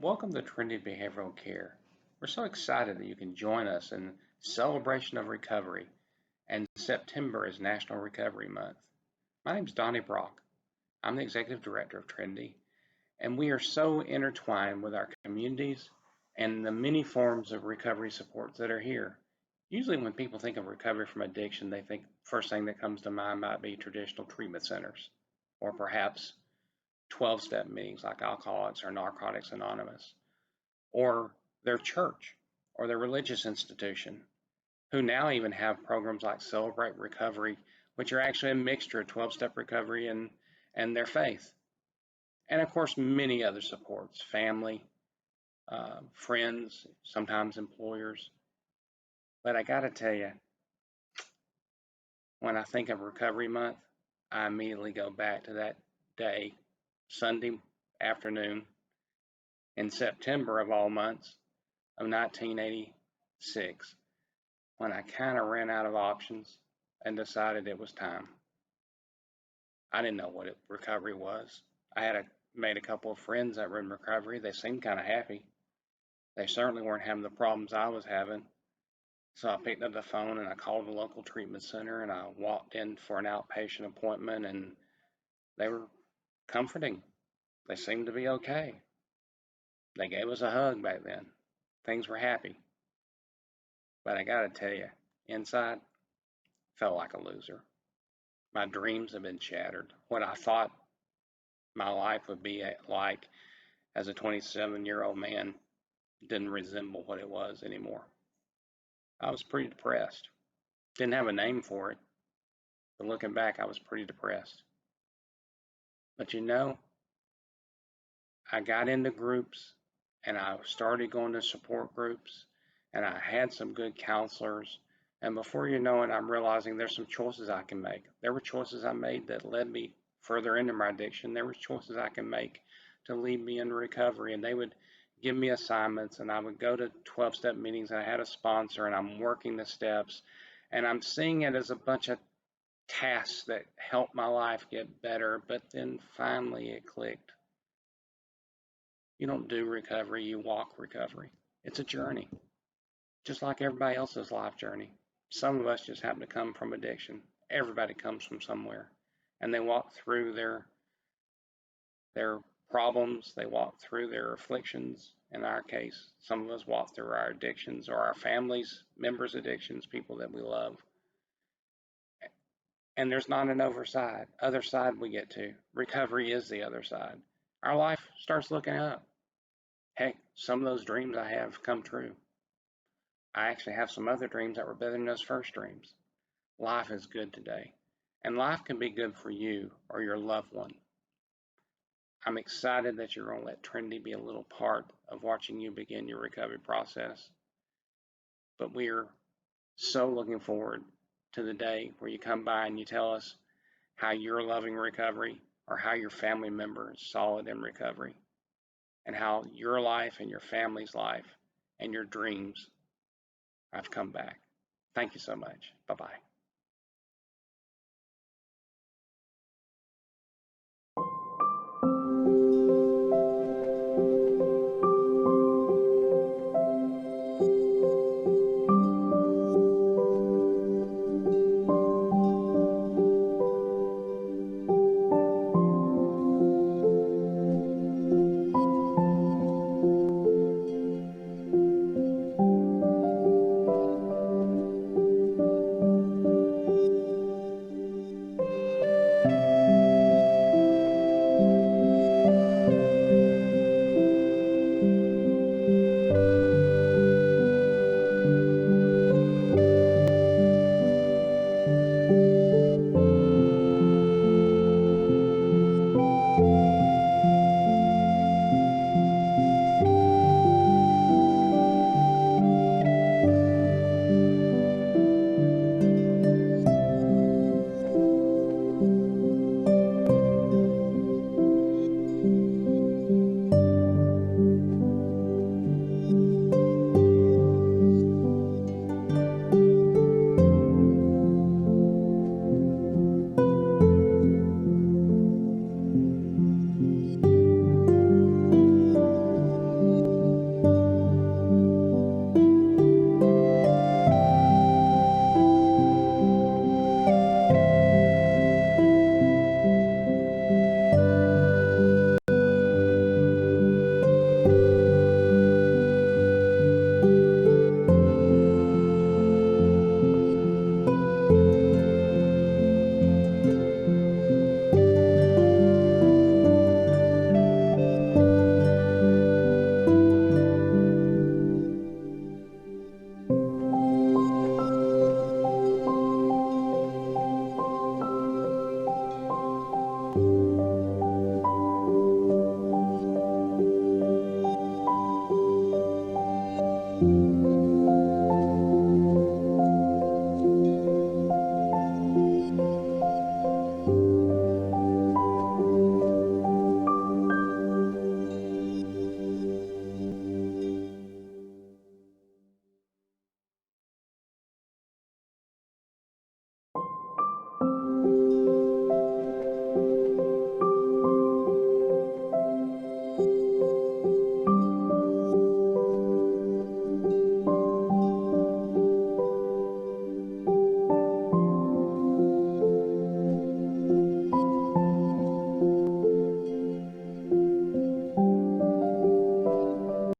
Welcome to Trinity Behavioral Care. We're so excited that you can join us in celebration of recovery, and September is National Recovery Month. My name is Donnie Brock. I'm the Executive Director of Trinity, and we are so intertwined with our communities and the many forms of recovery supports that are here. Usually when people think of recovery from addiction, they think first thing that comes to mind might be traditional treatment centers, or perhaps 12-step meetings like Alcoholics or Narcotics Anonymous, or their church or their religious institution, who now even have programs like Celebrate Recovery, which are actually a mixture of 12-step recovery and their faith. And of course, many other supports, family, friends, sometimes employers. But I got to tell you, when I think of Recovery Month, I immediately go back to that day, Sunday afternoon in September of all months of 1986, when I kind of ran out of options and decided it was time. I didn't know what recovery was. I had made a couple of friends that were in recovery. They seemed kind of happy. They certainly weren't having the problems I was having. So I picked up the phone and I called the local treatment center and I walked in for an outpatient appointment, and they were comforting. They seemed to be okay. They gave us a hug back then. Things were happy. But I got to tell you, inside, felt like a loser. My dreams have been shattered. What I thought my life would be like as a 27-year-old man didn't resemble what it was anymore. I was pretty depressed. Didn't have a name for it, but looking back, I was pretty depressed. But I got into groups and I started going to support groups, and I had some good counselors. And before you know it, I'm realizing there's some choices I can make. There were choices I made that led me further into my addiction. There were choices I can make to lead me into recovery, and they would give me assignments, and I would go to 12-step meetings, and I had a sponsor, and I'm working the steps, and I'm seeing it as a bunch of tasks that help my life get better. But then finally it clicked. You don't do recovery, you walk recovery. It's a journey, just like everybody else's life journey. Some of us just happen to come from addiction. Everybody comes from somewhere, and they walk through their problems, they walk through their afflictions. In our case, some of us walk through our addictions or our families, members' addictions, people that we love. And there's not an other side we get to. Recovery is the other side. Our life starts looking up. Heck, some of those dreams I have come true. I actually have some other dreams that were better than those first dreams. Life is good today, and life can be good for you or your loved one. I'm excited that you're going to let Trinity be a little part of watching you begin your recovery process. But we're so looking forward to the day where you come by and you tell us how you're loving recovery, or how your family member is solid in recovery, and how your life and your family's life and your dreams have come back. Thank you so much. Bye-bye.